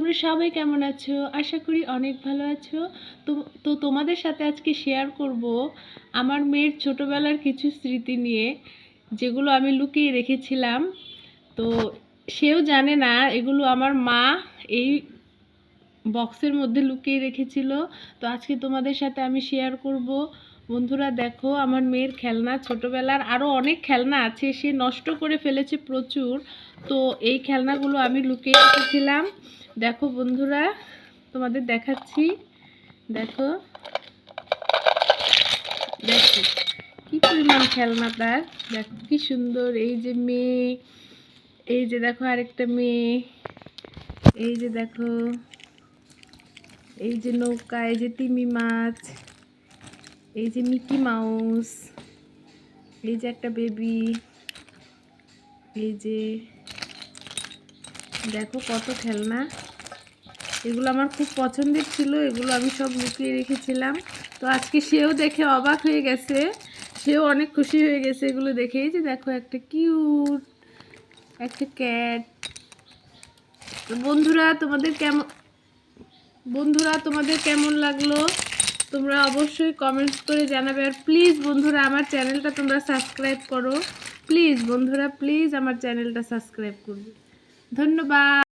তোমরা সবাই কেমন আছো? আশা করি অনেক ভালো আছো। তো তো তোমাদের সাথে আজকে শেয়ার করব আমার মেয়ের ছোটবেলার কিছু স্মৃতি নিয়ে, যেগুলো আমি লুকিয়ে রেখেছিলাম। তো সেও জানে না এগুলো আমার মা এই বক্সের মধ্যে লুকিয়ে রেখেছিল। তো আজকে তোমাদের সাথে আমি শেয়ার করব। বন্ধুরা দেখো, আমার মেয়ের খেলনা, ছোটবেলার আরও অনেক খেলনা আছে, সে নষ্ট করে ফেলেছে প্রচুর। তো এই খেলনাগুলো আমি লুকিয়ে রেখেছিলাম। দেখো বন্ধুরা, তোমাদের দেখাচ্ছি। দেখো দেখো কি পরিমাণ খেলনা তার। দেখো কি সুন্দর, এই যে মেয়ে, এই যে দেখো আরেকটা মেয়ে, এই যে দেখো, এই যে নৌকা, এই যে তিমি মাছ, এই যে মিকি মাউস, এই যে একটা বেবি, এই যে দেখো কত খেলনা। এগুলো আমার খুব পছন্দের ছিল, এগুলো আমি সব লুকিয়ে রেখেছিলাম। তো আজকে সেও দেখে অবাক হয়ে গেছে, সেও অনেক খুশি হয়ে গেছে এগুলো দেখে। এই যে দেখো একটা কিউট একটা ক্যাট। তো বন্ধুরা তোমাদের কেমন লাগলো তোমরা অবশ্যই কমেন্টস করে জানাবে। আর প্লিজ বন্ধুরা, আমার চ্যানেলটা তোমরা সাবস্ক্রাইব করো। প্লিজ বন্ধুরা, প্লিজ আমার চ্যানেলটা সাবস্ক্রাইব করবে। ধন্যবাদ।